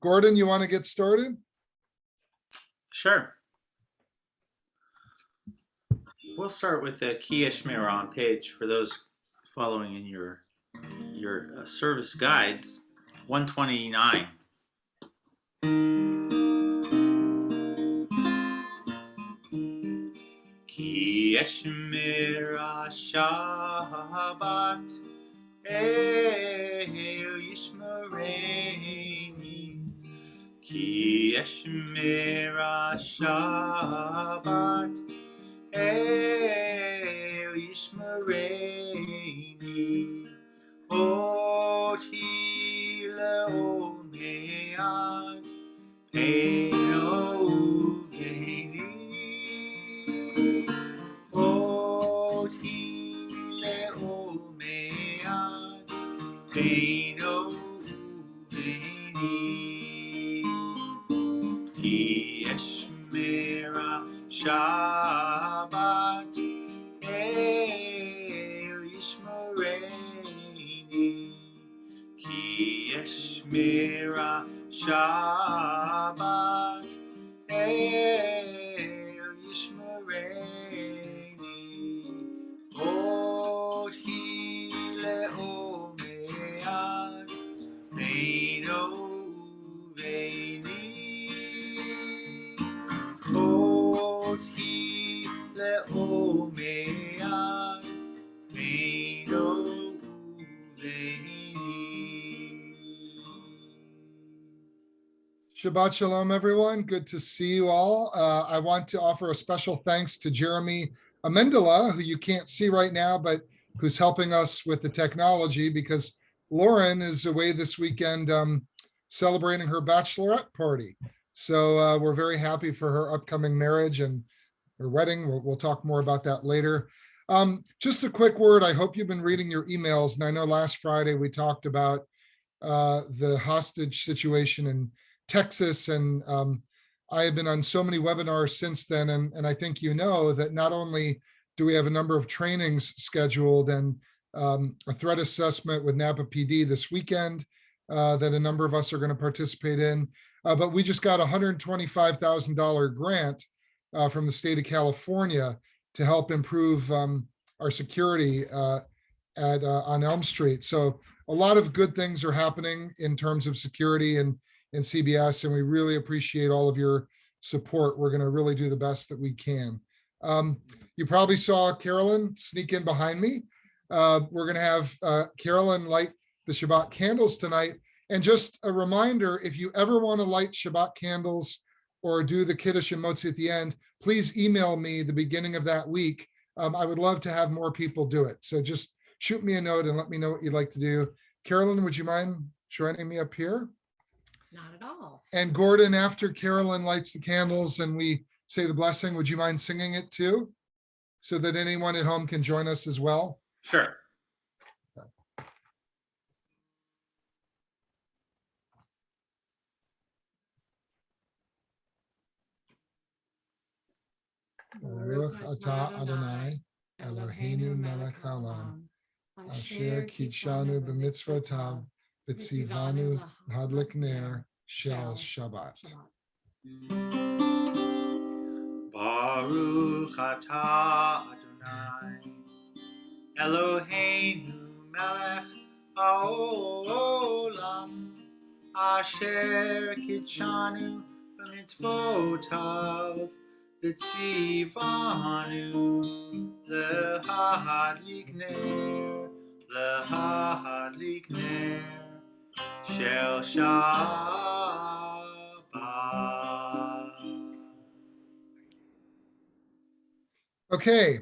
Gordon, you want to get started? Sure. We'll start with the Kiddush on page for those following in your service guides, 129. Ki Eshmira Shabbat El Yishmereini. Ki Eshmira Shabbat El Yishmereini. Oti le'omead Peino Veni. Oti le'omead Peino Veni. Ki Eshmera Shabbat El Yishmereini. Ki Eshmera Shabbat El Yishmereini. Oti le'omead Peino Veni. Oti le'omead Peino Veni. Shabbat Shalom, everyone. Good to see you all. I want to offer a special thanks to Jeremy Amendola, who you can't see right now, but who's helping us with the technology because Lauren is away this weekend celebrating her bachelorette party. So we're very happy for her upcoming marriage and her wedding. We'll talk more about that later. Just a quick word. I hope you've been reading your emails. And I know last Friday we talked about the hostage situation in Texas. And I have been on so many webinars since then. And I think you know that not only do we have a number of trainings scheduled and a threat assessment with Napa PD this weekend that a number of us are going to participate in, but we just got a $125,000 grant from the state of California to help improve our security on Elm Street. So a lot of good things are happening in terms of security and CBS, and we really appreciate all of your support. We're going to really do the best that we can. You probably saw Carolyn sneak in behind me. We're going to have Carolyn light the Shabbat candles tonight. And just a reminder, if you ever want to light Shabbat candles or do the Kiddush and Motzi at the end, please email me the beginning of that week. I would love to have more people do it. So just shoot me a note and let me know what you'd like to do. Carolyn, would you mind joining me up here? Not at all. And Gordon, after Carolyn lights the candles and we say the blessing, would you mind singing it too? So that anyone at home can join us as well? Sure. Baruch atah Adonai, Eloheinu melech haolam, asher kitshanu b'mitzvotav, v'tzivanu hadlik ner shel Shabbat. Baruch atah Adonai, Eloheinu melech haolam, asher kitshanu b'mitzvotav, v'tzivanu lehadlik ner shel Shabbat. Okay,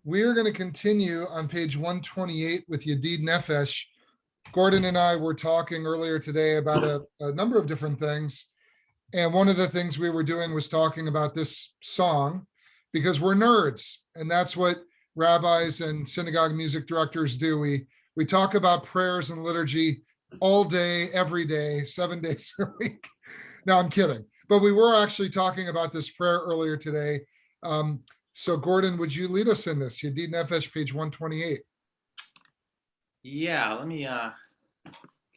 we are going to continue on page 128 with Yedid Nefesh. Gordon and I were talking earlier today about a number of different things. And one of the things we were doing was talking about this song because we're nerds. And that's what rabbis and synagogue music directors do. We talk about prayers and liturgy all day, every day, 7 days a week. No, I'm kidding. But we were actually talking about this prayer earlier today. So Gordon, would you lead us in this? Yedid Nefesh, page 128. Yeah, let me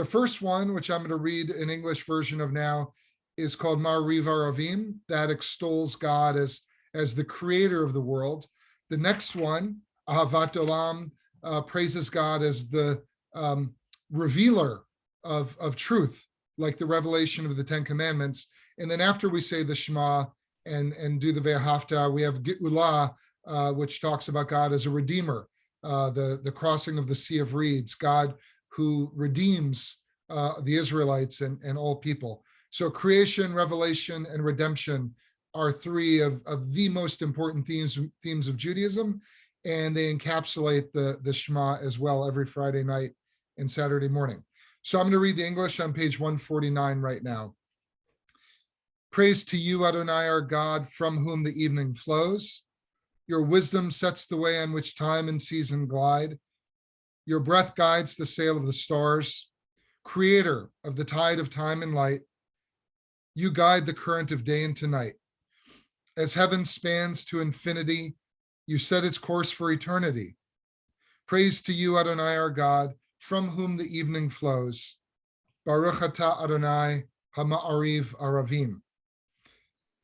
The first one, which I'm going to read an English version of now, is called Ma'ariv Aravim. That extols God as the creator of the world. The next one, Ahavat Olam, praises God as the revealer of truth, like the revelation of the Ten Commandments. And then after we say the Shema and do the Ve'ahavta, we have Geula, which talks about God as a redeemer, the crossing of the Sea of Reeds, God who redeems the Israelites and all people. So creation, revelation, and redemption are three of the most important themes of Judaism, and they encapsulate the Shema as well every Friday night and Saturday morning. So I'm going to read the English on page 149 right now. Praise to you, Adonai, our God, from whom the evening flows. Your wisdom sets the way on which time and season glide. Your breath guides the sail of the stars. Creator of the tide of time and light, you guide the current of day into night. As heaven spans to infinity, you set its course for eternity. Praise to you, Adonai, our God, from whom the evening flows. Baruch atah Adonai, Hama'ariv Aravim.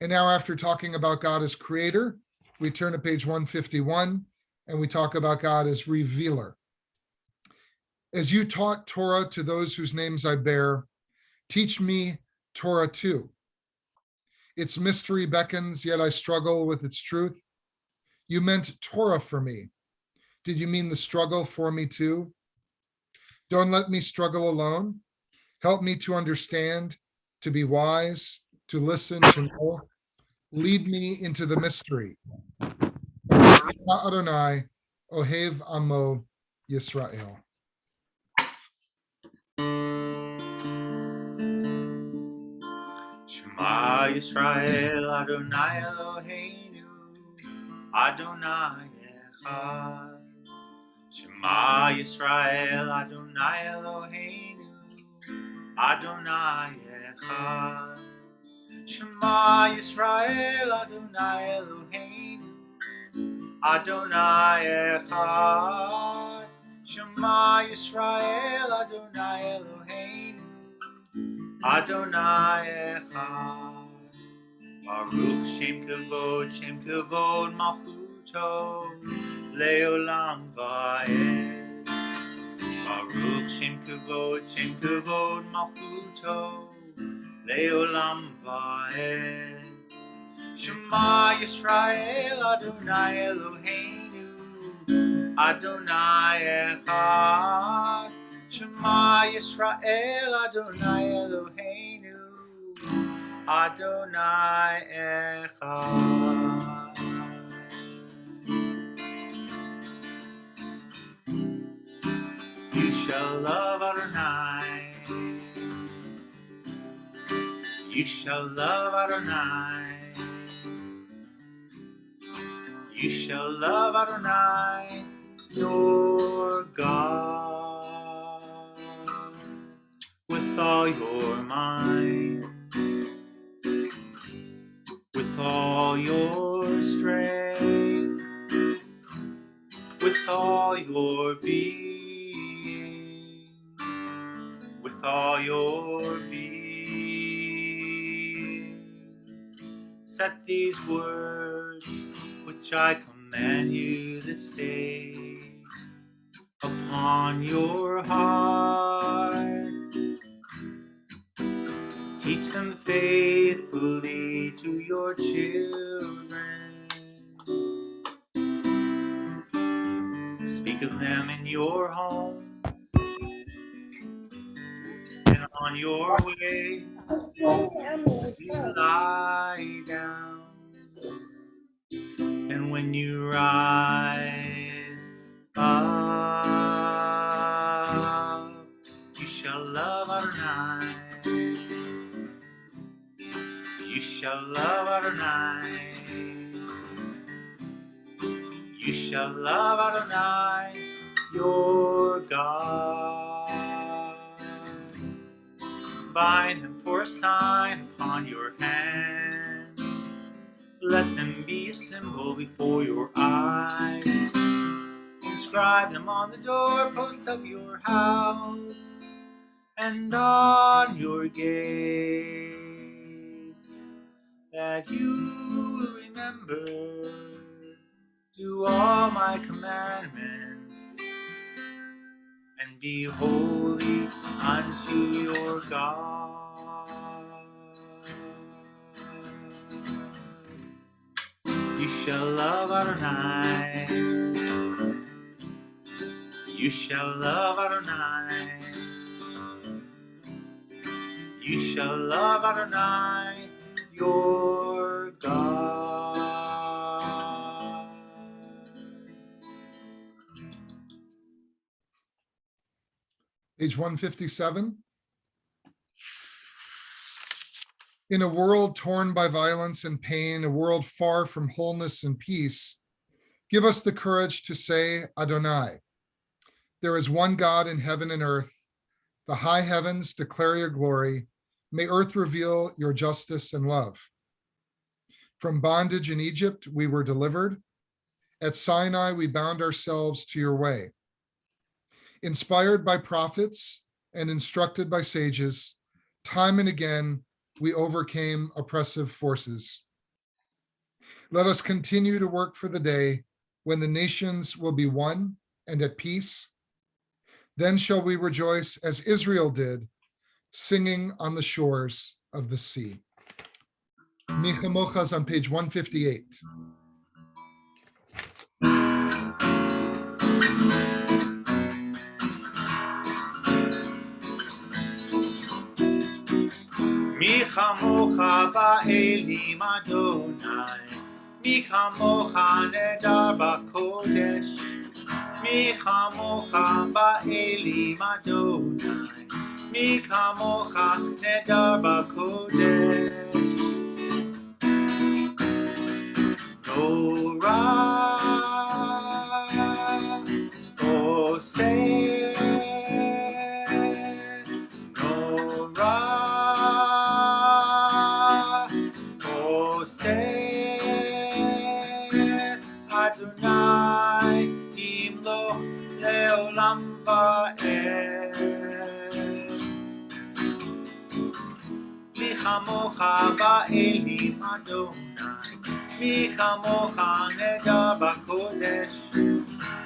And now, after talking about God as creator, we turn to page 151, and we talk about God as revealer. As you taught Torah to those whose names I bear, teach me Torah too. Its mystery beckons, yet I struggle with its truth. You meant Torah for me. Did you mean the struggle for me too? Don't let me struggle alone. Help me to understand, to be wise, to listen, to know. Lead me into the mystery. Adonai, Ohev Amo Yisrael. Shema Yisrael Adonai Eloheinu Adonai Echad. Shema Yisrael Adonai Eloheinu Adonai Echad. Shema Yisrael Adonai Eloheinu Adonai Echad. Shema Yisrael Adonai Eloheinu Adonai Echad. Baruch Shem Kavod Malchuto Leolam Va'ed. Baruch Shem Kavod Malchuto Leolam Va'ed. Shema Yisrael Adonai Eloheinu Adonai Echad. Shema Yisrael Adonai Eloheinu Adonai Echad. You shall love Adonai. You shall love Adonai. You shall love Adonai, your God, with all your mind, with all your strength, with all your being, with all your being. Set these words which I command you this day upon your heart. Teach them faithfully to your children. Speak of them in your home and on your way. You lie down, and when you rise up, you shall love Adonai. You shall love Adonai. You shall love Adonai, your God. Bind them for a sign upon your hand. Let them be a symbol before your eyes. Inscribe them on the doorposts of your house and on your gates, that you will remember, do all my commandments, and be holy unto your God. You shall love Adonai. You shall love Adonai. You shall love Adonai, your God. Page 157. In a world torn by violence and pain, a world far from wholeness and peace, give us the courage to say Adonai. There is one God in heaven and earth. The high heavens declare your glory. May earth reveal your justice and love. From bondage in Egypt, we were delivered. At Sinai, we bound ourselves to your way. Inspired by prophets and instructed by sages, time and again, we overcame oppressive forces. Let us continue to work for the day when the nations will be one and at peace. Then shall we rejoice as Israel did, singing on the shores of the sea. Michamochas on page 158. מי כמוך באלים אדוני, מי כמוך נדר בקודש, מי כמוך באלים אדוני, מי כמוך נדר בקודש. נורא עושה, נורא אדוני ימלוך לעולם ועד. מי כמוך באלים אדוני, מי כמוך נדר בקודש,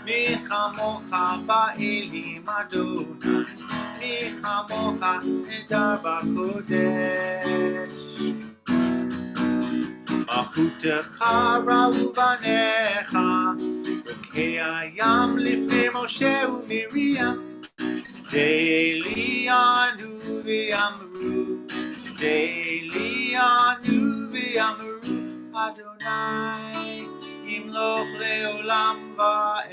מי כמוך באלים אדוני, מי כמוך נדר בקודש. מלכותך ראו בניך, רוקי הים לפני משה ומרים, זה אלינו ואמרו, זה אלינו ואמרו, אדוני ימלוך לעולם ועד.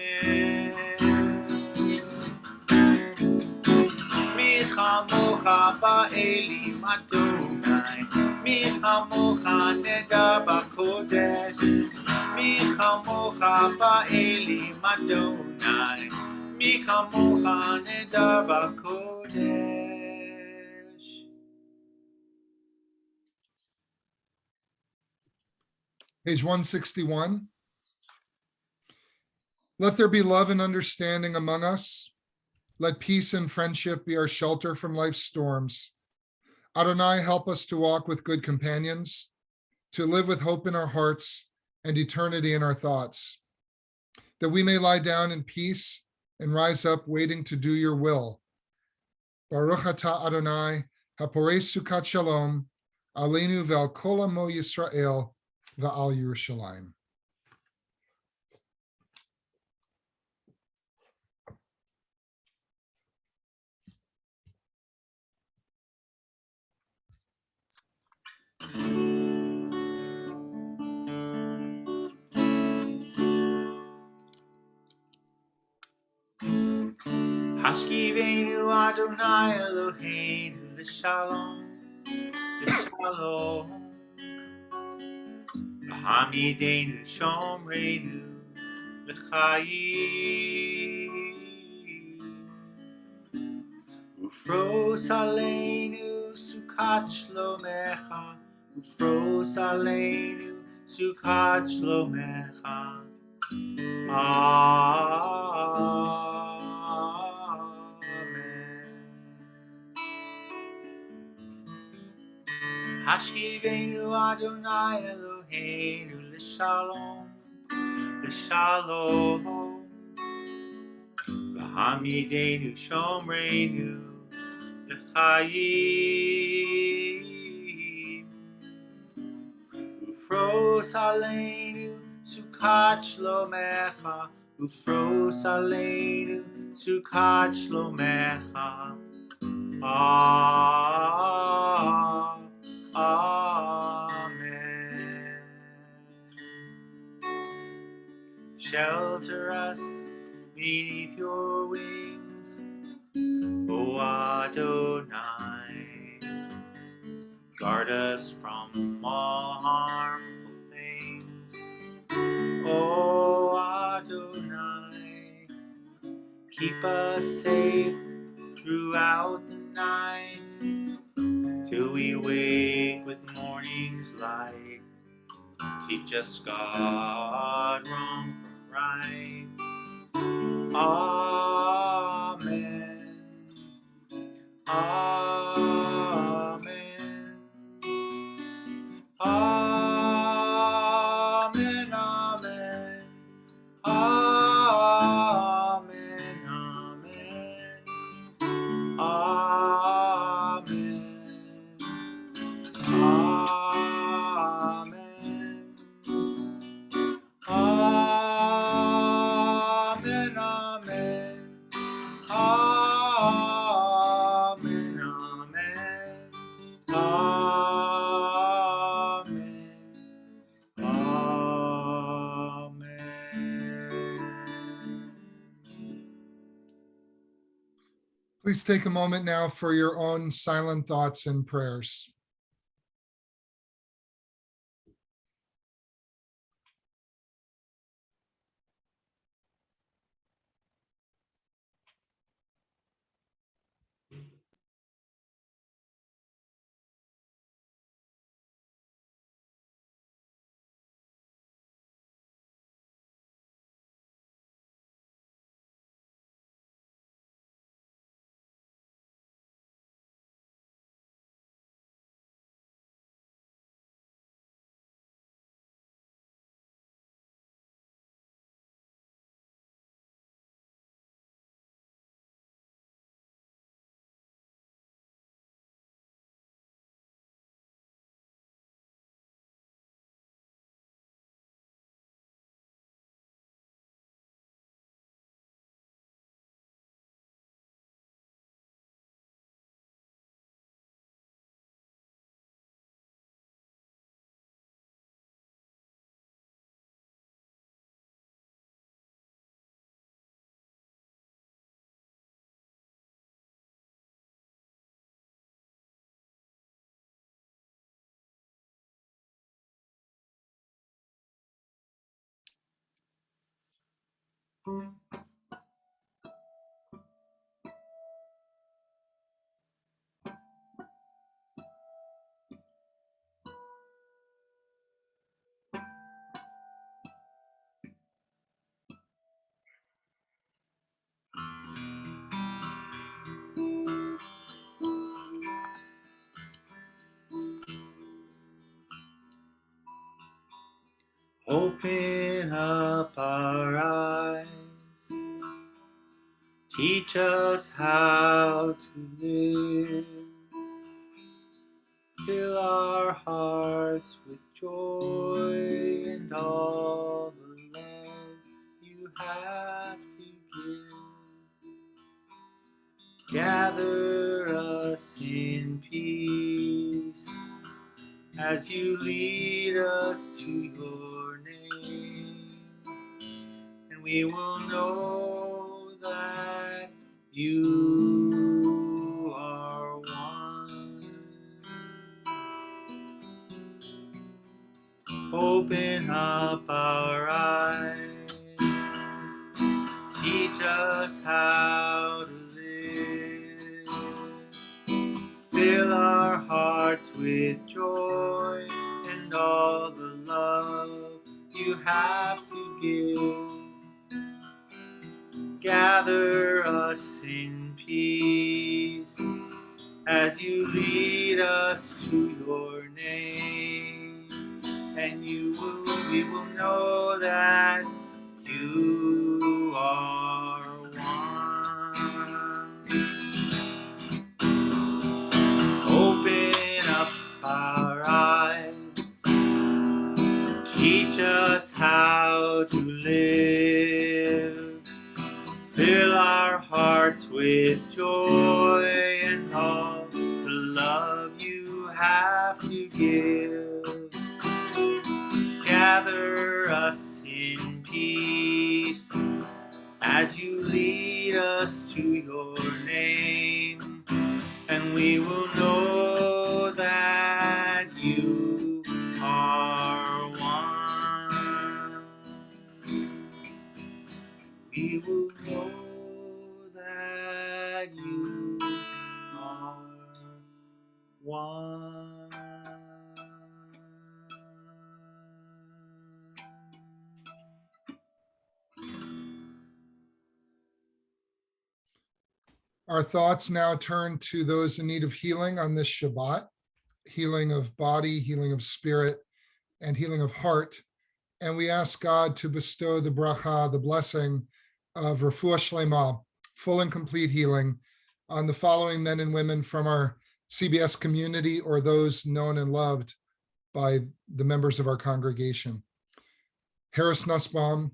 מי כמוך באלים אדוני, מי כמוך נדר בקודש, מי כמוך באלים אדוני, מי כמוך נדר בקודש. Page 161. Let there be love and understanding among us. Let peace and friendship be our shelter from life's storms. Adonai, help us to walk with good companions, to live with hope in our hearts and eternity in our thoughts, that we may lie down in peace and rise up waiting to do your will. Baruch atah Adonai, haporei sukat shalom, Elenu ve'al kol amo Yisrael ve'al Yerushalayim. Hashkivenu Adonai Eloheinu l'shalom, l'shalom. Hamidenu shomreinu l'chayim. Ufros aleinu sukat shlomecha, ufros aleinu sukat shlomecha. Amen. Hashkivenu Adonai Eloheinu L'Shalom, L'Shalom. V'hamidenu Shomreinu L'Chaim. Ufros Aleinu Sukkot Shlomecha, Ufros Aleinu Sukkot Shlomecha. Amen. Shelter us beneath your wings, O Adonai. Guard us from all harmful things, O Adonai. Keep us safe throughout the night, till we wake with morning's light. Teach us, God, wrong from right. Amen. Amen. Amen. Amen. Amen. Amen. Amen. Amen. Amen. Amen. Amen. Amen. Amen. Amen. Please take a moment now for your own silent thoughts and prayers. Open up our eyes, teach us how to live, fill our hearts with joy and all the love you have to give. Gather us in peace as you lead us to your name, and we will know that you are one. Open up our eyes, teach us how to live, fill our hearts with joy and all the love you have to give. Gather us in peace as you lead us to your name, we will know that you are one. Open up our eyes, teach us how to live, fill our hearts with joy and all the love you have to give. Gather us in peace as you lead us to your name, and we will know that you are one. We will know that you are one. Our thoughts now turn to those in need of healing on this Shabbat, healing of body, healing of spirit, and healing of heart. And we ask God to bestow the bracha, the blessing of refuah shlema, full and complete healing, on the following men and women from our CBS community or those known and loved by the members of our congregation. Harris Nussbaum,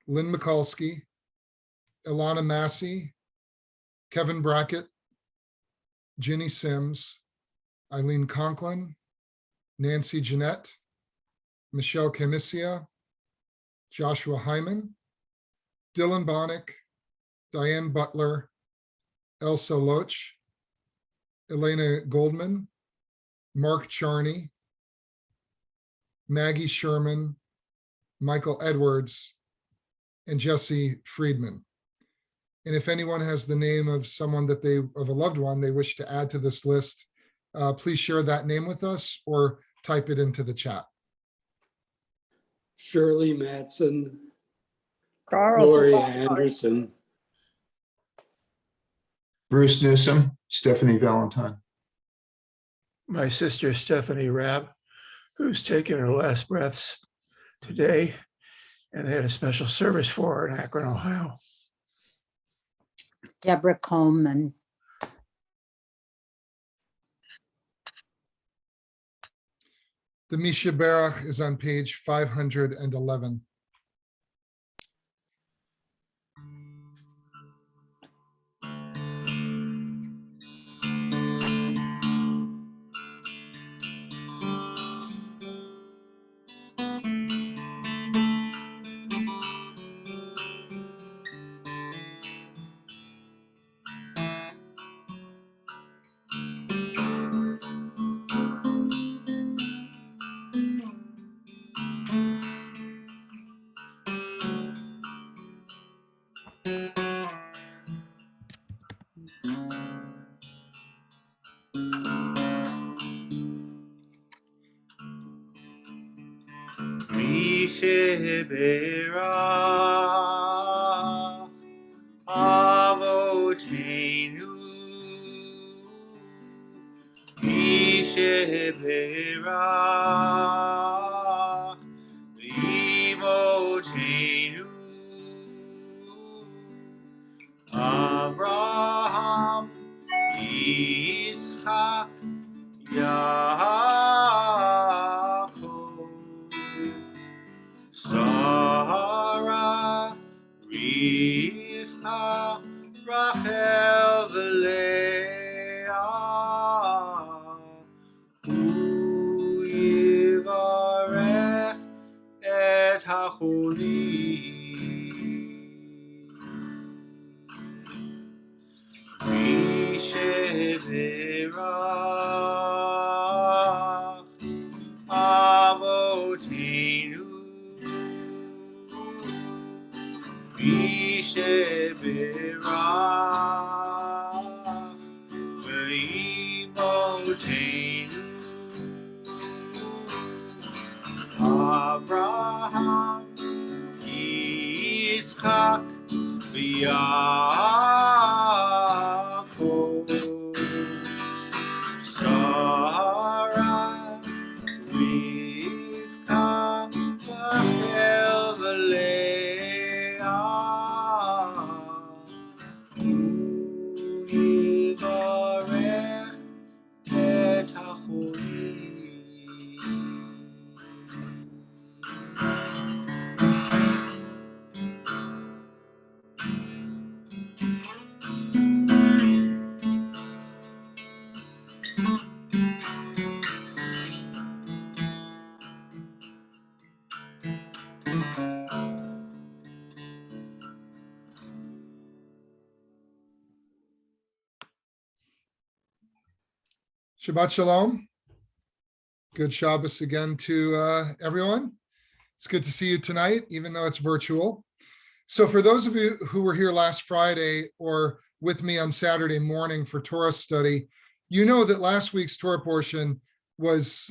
Lynn Mikulski, Ilana Massey, Kevin Brackett, Ginny Sims, Eileen Conklin, Nancy Jeanette, Michelle Camissia, Joshua Hyman, Dylan Bonnick, Diane Butler, Elsa Loach, Elena Goldman, Mark Charney, Maggie Sherman, Michael Edwards, and Jesse Friedman. And if anyone has the name of someone of a loved one they wish to add to this list, please share that name with us or type it into the chat. Shirley Matson, Carl Gloria Safari. Anderson, Bruce Newsom, Stephanie Valentine. My sister Stephanie Rabb, who's taken her last breaths today, and they had a special service for her in Akron, Ohio. Deborah Coleman. The Misha Berach is on page 511. Misheberach Avotenu, Misheberach Imotenu, Avraham, Yitzchak, Yaakov, Sarah, Rivka, Rachel, Leah, Uyivarech et hacholim. Misheberach Avotenu, Misheberach Ve'imotenu, Avraham, Yitzchak, Yaakov, Sarah, Rivka, Shabbat Shalom. Good Shabbos again to everyone. It's good to see you tonight, even though it's virtual. So for those of you who were here last Friday or with me on Saturday morning for Torah study, you know that last week's Torah portion was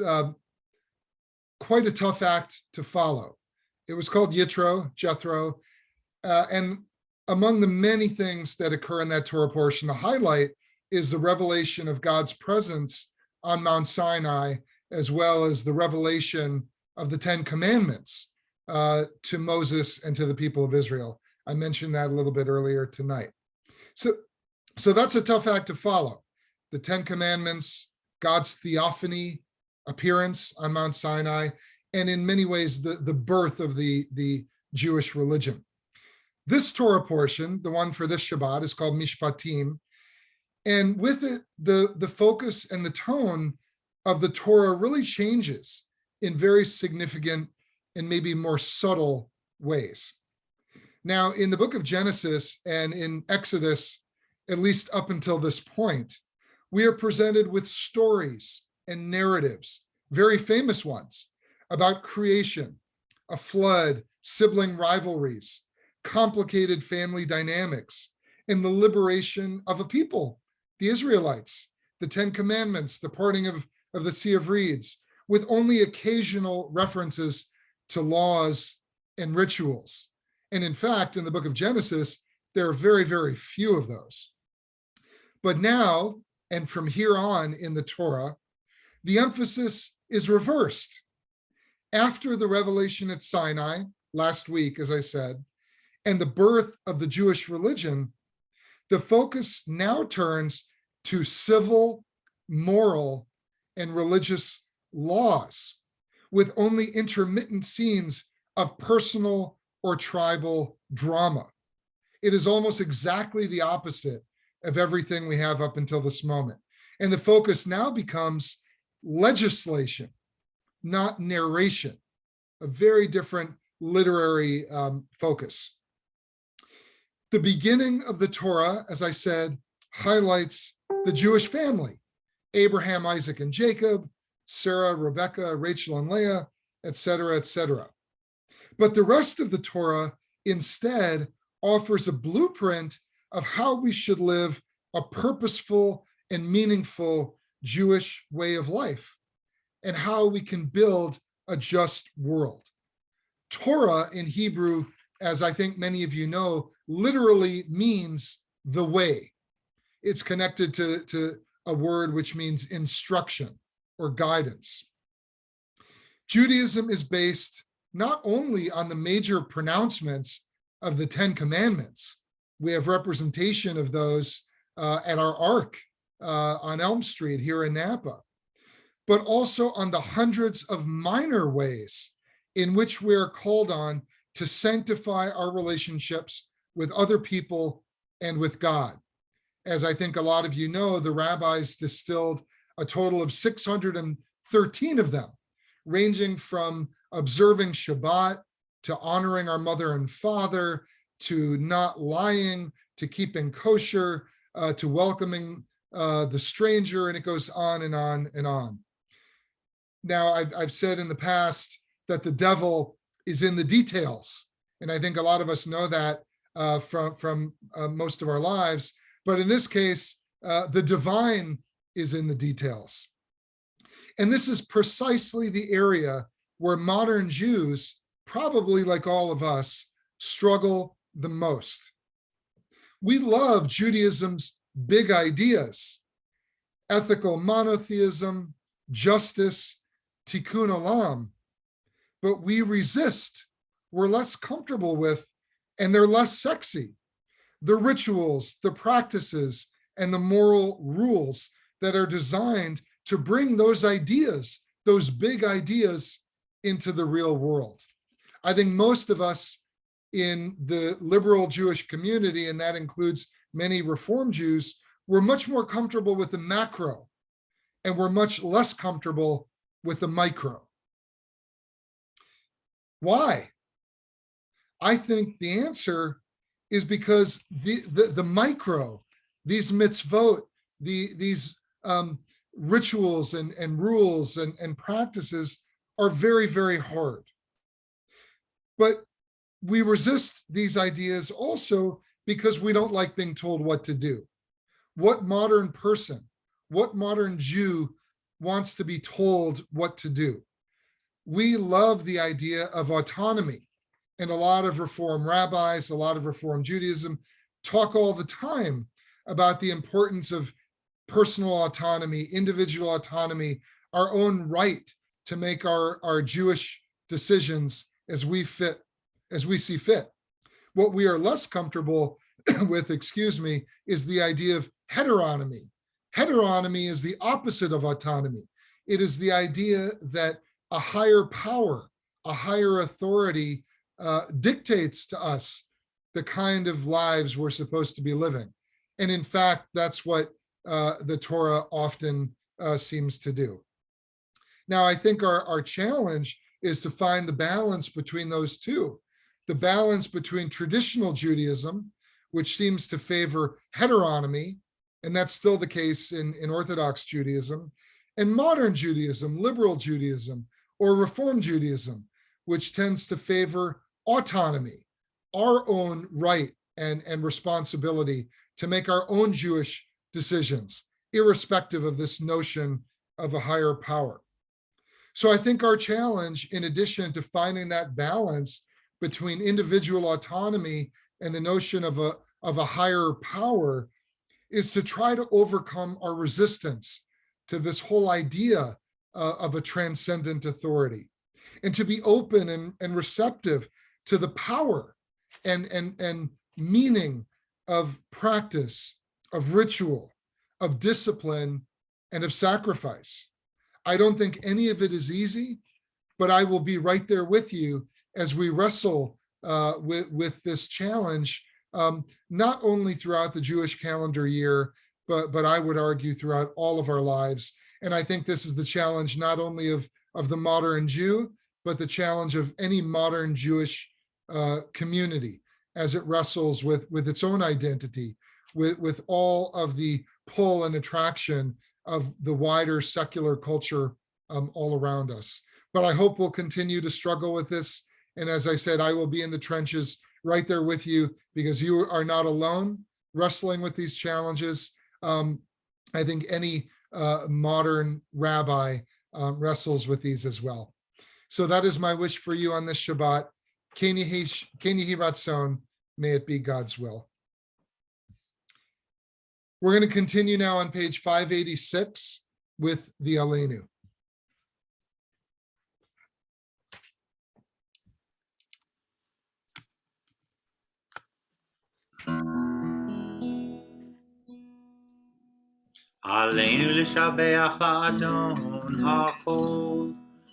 quite a tough act to follow. It was called Jethro, and among the many things that occur in that Torah portion, the highlight is the revelation of God's presence on Mount Sinai, as well as the revelation of the Ten Commandments to Moses and to the people of Israel. I mentioned that a little bit earlier tonight. So that's a tough act to follow. The Ten Commandments, God's theophany appearance on Mount Sinai, and in many ways, the birth of the Jewish religion. This Torah portion, the one for this Shabbat, is called Mishpatim. And with it, the focus and the tone of the Torah really changes in very significant and maybe more subtle ways. Now, in the book of Genesis and in Exodus, at least up until this point, we are presented with stories and narratives, very famous ones, about creation, a flood, sibling rivalries, complicated family dynamics, and the liberation of a people, the Israelites, the Ten Commandments, the parting of the Sea of Reeds, with only occasional references to laws and rituals. And in fact, in the book of Genesis, there are very, very few of those. But now, and from here on in the Torah, the emphasis is reversed. After the revelation at Sinai, last week, as I said, and the birth of the Jewish religion, the focus now turns to civil, moral, and religious laws, with only intermittent scenes of personal or tribal drama. It is almost exactly the opposite of everything we have up until this moment. And the focus now becomes legislation, not narration, a very different literary focus. The beginning of the Torah, as I said, highlights the Jewish family, Abraham, Isaac, and Jacob, Sarah, Rebecca, Rachel, and Leah, etc., etc. But the rest of the Torah instead offers a blueprint of how we should live a purposeful and meaningful Jewish way of life, and how we can build a just world. Torah in Hebrew, as I think many of you know, literally means the way. It's connected to a word which means instruction or guidance. Judaism is based not only on the major pronouncements of the Ten Commandments. We have representation of those at our Ark on Elm Street here in Napa, but also on the hundreds of minor ways in which we are called on to sanctify our relationships with other people and with God. As I think a lot of you know, the rabbis distilled a total of 613 of them, ranging from observing Shabbat to honoring our mother and father, to not lying, to keeping kosher, to welcoming the stranger, and it goes on and on and on. Now, I've said in the past that the devil is in the details, and I think a lot of us know that from most of our lives. But in this case, the divine is in the details. And this is precisely the area where modern Jews, probably like all of us, struggle the most. We love Judaism's big ideas: ethical monotheism, justice, tikkun olam, but we resist. We're less comfortable with, and they're less sexy, the rituals, the practices, and the moral rules that are designed to bring those ideas, those big ideas, into the real world. I think most of us in the liberal Jewish community, and that includes many Reform Jews, we're much more comfortable with the macro, and we're much less comfortable with the micro. Why? I think the answer is because the micro, these mitzvot, these rituals and rules and practices are very, very hard. But we resist these ideas also because we don't like being told what to do. What modern person, what modern Jew wants to be told what to do? We love the idea of autonomy. And a lot of Reform rabbis, a lot of Reform Judaism talk all the time about the importance of personal autonomy, individual autonomy, our own right to make our Jewish decisions as we see fit. What we are less comfortable with, is the idea of heteronomy. Heteronomy is the opposite of autonomy. It is the idea that a higher power, a higher authority dictates to us the kind of lives we're supposed to be living. And in fact, that's what the Torah often seems to do. Now, I think our challenge is to find the balance between those two, the balance between traditional Judaism, which seems to favor heteronomy, and that's still the case in Orthodox Judaism, and modern Judaism, liberal Judaism, or Reform Judaism, which tends to favor autonomy, our own right and responsibility to make our own Jewish decisions, irrespective of this notion of a higher power. So I think our challenge, in addition to finding that balance between individual autonomy and the notion of a higher power, is to try to overcome our resistance to this whole idea of a transcendent authority, and to be open and receptive to the power and meaning of practice, of ritual, of discipline, and of sacrifice. I don't think any of it is easy, but I will be right there with you as we wrestle with this challenge, not only throughout the Jewish calendar year, but I would argue throughout all of our lives. And I think this is the challenge not only of the modern Jew, but the challenge of any modern Jewish community as it wrestles with its own identity, with all of the pull and attraction of the wider secular culture all around us. But I hope we'll continue to struggle with this. And as I said, I will be in the trenches right there with you, because you are not alone wrestling with these challenges. I think any modern rabbi wrestles with these as well. So that is my wish for you on this Shabbat. Ken Yehi Ratzon, may it be God's will. We're going to continue now on page 586 with the Elenu. עלינו לשבח לאדון הכל,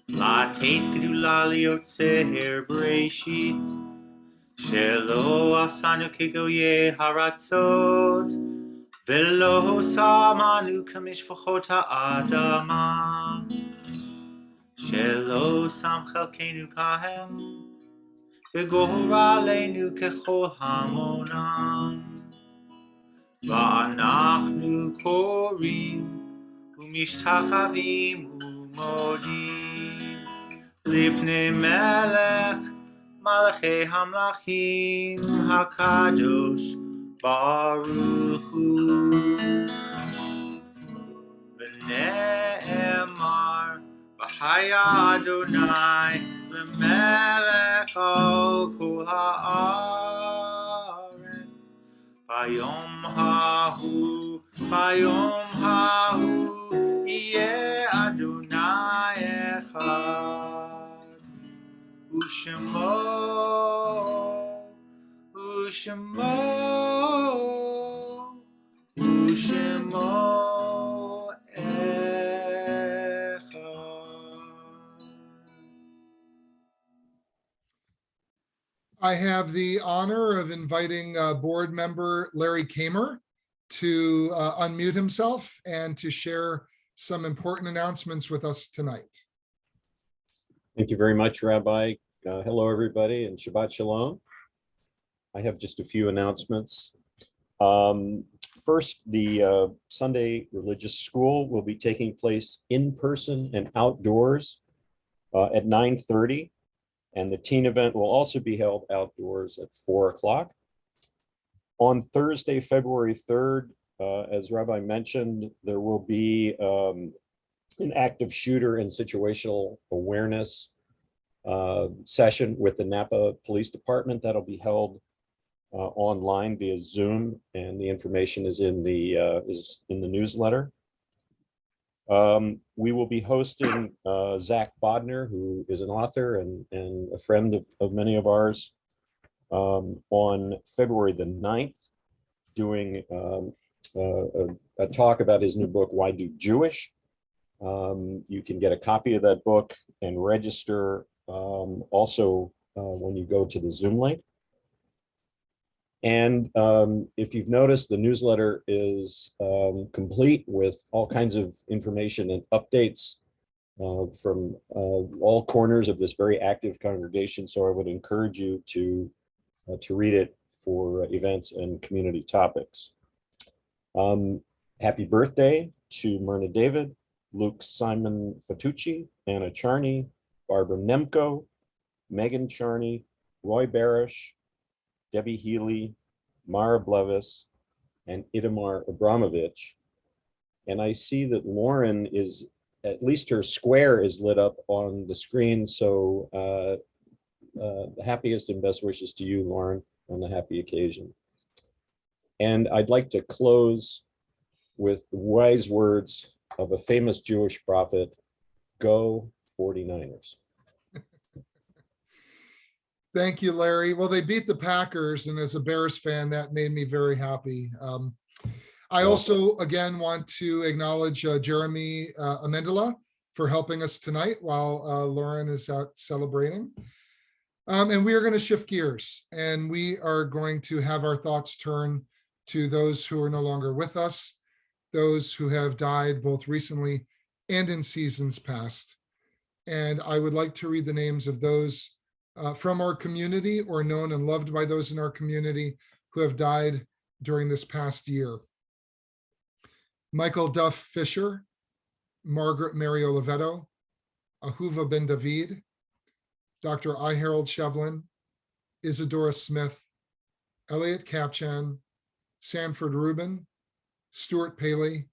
לתת גדולה ליוצר בראשית, שלא עשנו כגויי הארצות, ולא שמנו כמשפחות האדמה, שלא שם חלקנו כהם, וגורלנו ככל המונם. ואנחנו קוראים ומשתחווים ומודים לפני מלך מלכי המלכים הקדוש ברוך הוא. ונאמר והיה אדוני למלך על כל הארץ. ביום ההוא יהיה אדוני אחד, ושמו אחד. I have the honor of inviting board member Larry Kamer to unmute himself and to share some important announcements with us tonight. Thank you very much, Rabbi. Hello, everybody, and Shabbat Shalom. I have just a few announcements. First, the Sunday religious school will be taking place in person and outdoors at 9:30. And the teen event will also be held outdoors at 4 o'clock. On Thursday, February 3rd, as Rabbi mentioned, there will be an active shooter and situational awareness session with the Napa Police Department that'll be held online via Zoom, and the information is in the newsletter. We will be hosting Zach Bodner, who is an author and a friend of many of ours, on February the 9th, doing a talk about his new book, Why Do Jewish? You can get a copy of that book and register also when you go to the Zoom link. And if you've noticed, the newsletter is complete with all kinds of information and updates from all corners of this very active congregation. So I would encourage you to read it for events and community topics. Happy birthday to Myrna David, Luke Simon Fatucci, Anna Charney, Barbara Nemko, Megan Charney, Roy Barish, Debbie Healy, Mara Blevis, and Itamar Abramovich. And I see that Lauren is, at least her square is lit up on the screen. So the happiest and best wishes to you, Lauren, on the happy occasion. And I'd like to close with the wise words of a famous Jewish prophet, go 49ers. Thank you, Larry. Well, they beat the Packers, and as a Bears fan, that made me very happy. I also, again, want to acknowledge Jeremy Amendola for helping us tonight while Lauren is out celebrating. And we are going to shift gears, and we are going to have our thoughts turn to those who are no longer with us, those who have died both recently and in seasons past. And I would like to read the names of those from our community or known and loved by those in our community who have died during this past year. Michael Duff Fisher, Margaret Mary Oliveto, Ahuva Ben David, Dr. I. Harold Shevlin, Isadora Smith, Elliot Kapchan, Sanford Rubin, Stuart Paley,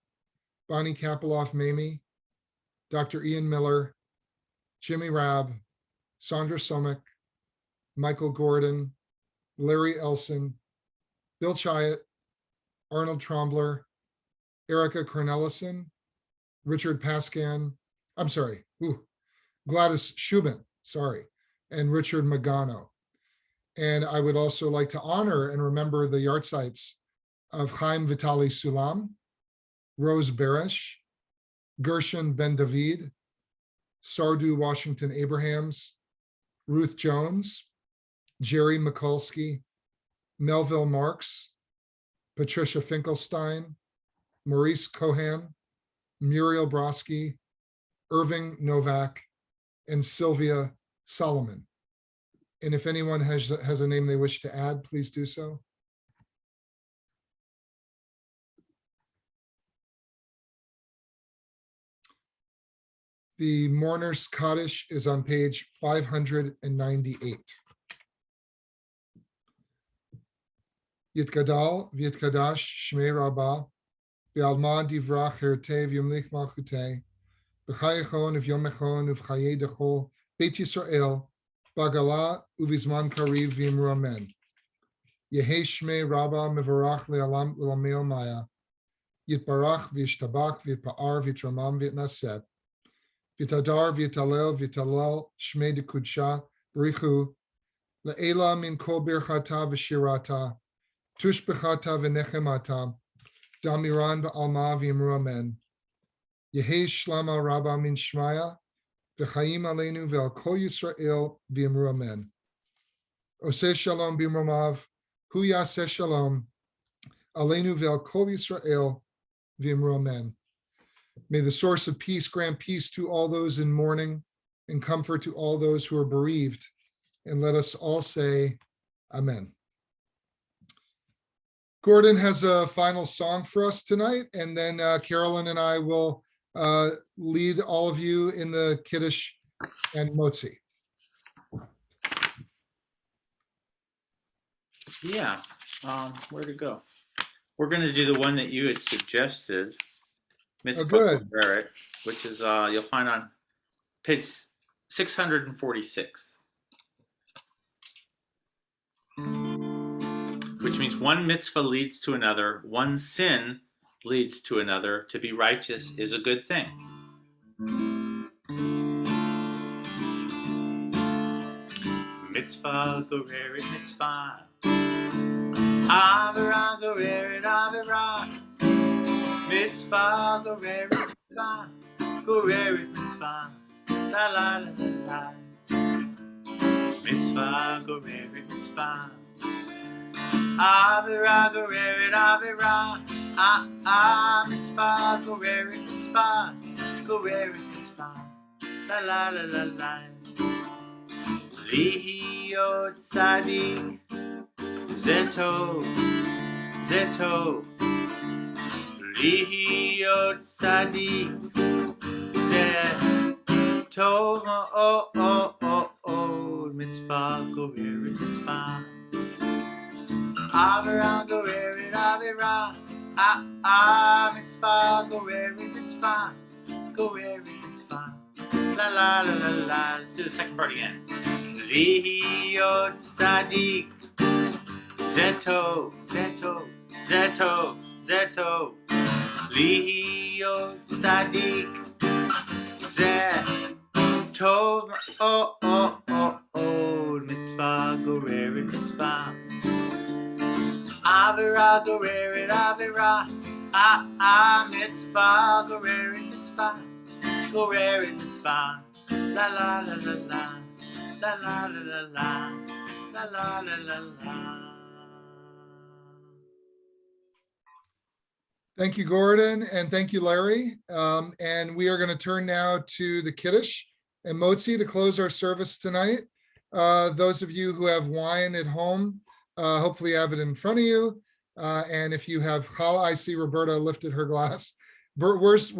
Bonnie Kapeloff Mamie, Dr. Ian Miller, Jimmy Rabb, Sandra Somek, Michael Gordon, Larry Elson, Bill Chiat, Arnold Trombler, Erica Cornelison, Richard Pascan, Gladys Shubin, and Richard Magano. And I would also like to honor and remember the yahrzeits of Chaim Vitali Sulam, Rose Barish, Gershon Ben David, Sardu Washington Abrahams, Ruth Jones, Jerry Mikulski, Melville Marks, Patricia Finkelstein, Maurice Cohan, Muriel Broski, Irving Novak, and Sylvia Solomon. And if anyone has a name they wish to add, please do so. The mourner's Kaddish is on page 598. Yitgadal v'yitkadash shmei rabbah v'alma divrach hertei v'yomlich malchutei v'chayechon v'yomechon v'chayei dechol Beit Yisrael b'agala uvizman kariv v'yimru amen. Yehei shmei rabbah mevarach le'alam u'lamei maya yitbarach v'yishtabach v'yitpa'ar v'yitramam v'yitnaset V'tadar v'yitalel v'yitalel shmei dekudsha b'richu le'ela min kol birchata v'shirata tushbechata v'nechemata damiran v'alma v'yimru amen. Yehei shlama rabba min shmaya v'chaim aleinu v'al kol Yisrael v'yimru amen. Oseh shalom b'imromav hu yaseh shalom aleinu v'al kol Yisrael v'yimru amen. May the source of peace grant peace to all those in mourning and comfort to all those who are bereaved. And let us all say, Amen. Gordon has a final song for us tonight, and then Carolyn and I will lead all of you in the Kiddush and Motzi. Yeah, where to go? We're gonna do the one that you had suggested. Mitzvah good. Beret, which is you'll find on page 646. Which means one mitzvah leads to another, one sin leads to another. To be righteous is a good thing. Mitzvah goreret mitzvah. Avera goreret avera. Mitzvah goreret mitzvah. Goreret mitzvah. La la la la la. Mitzvah goreret mitzvah. Avera goreret avera. Mitzvah goreret mitzvah. Goreret mitzvah. La la la la la. Lihiyot tzadik, zeto, zeto. Lihiyot tzadik, zeto. Mitzvah goreret mitzvah. Avera goreret avera. Mitzvah goreret mitzvah. Goreret mitzvah. La la la la la. Let's do the second part again. Lihiyot tzadik, zeto, zeto, zeto, zeto. Lihiyot tzadik, zeto. Mitzvah goreret mitzvah. Avera goreret avera. Mitzvah goreret mitzvah. Goreret mitzvah. La la la la la. La la la la la. La la la la la. Thank you, Gordon, and thank you, Larry. And we are going to turn now to the Kiddush and Motzi to close our service tonight. Those of you who have wine at home, hopefully have it in front of you. And if you have challah, I see Roberta lifted her glass. Where's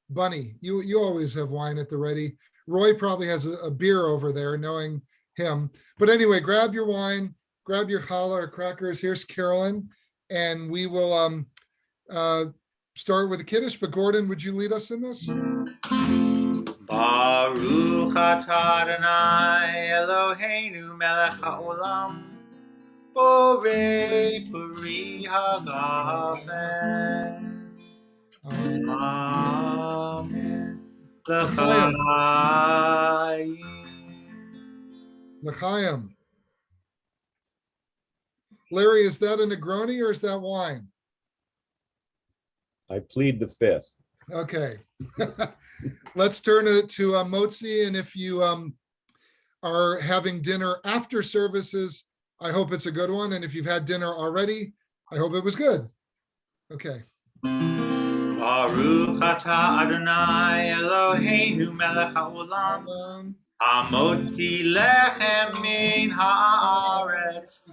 Bunny? You always have wine at the ready. Roy probably has a beer over there, knowing him. But anyway, grab your wine, grab your challah or crackers. Here's Carolyn, and we will start with the Kiddush. But Gordon, would you lead us in this? Baruch atah Adonai Eloheinu melech haolam borei peri hagafen. Amen. L'chaim. L'chaim. Larry, is that a Negroni or is that wine? I plead the fifth. Okay. Let's turn it to Motzi. And if you are having dinner after services, I hope it's a good one. And if you've had dinner already, I hope it was good. Okay. Baruch atah Adonai Eloheinu melech haolam hamotzi lechem min haaretz.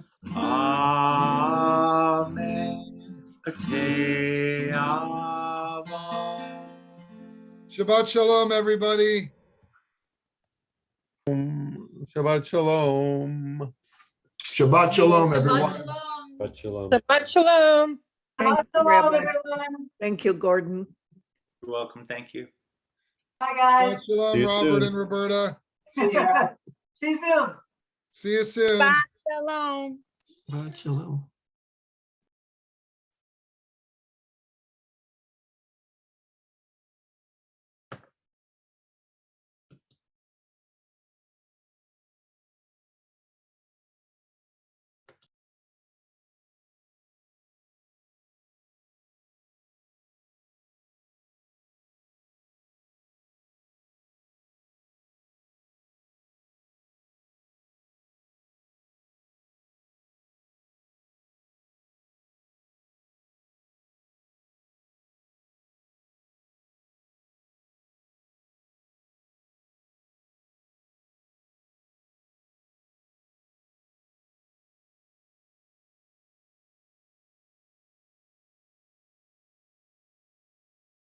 Amen. Atei avon. Shabbat shalom, everybody. Shabbat shalom. Shabbat shalom, everyone. Shalom. But shalom. Shabbat shalom. Thank you, Rabbi. Thank you, Gordon. You're welcome. Thank you. Bye, guys. Shabbat shalom, See you Robert soon. and Roberta. See you soon. See you soon. Shalom. Shabbat shalom.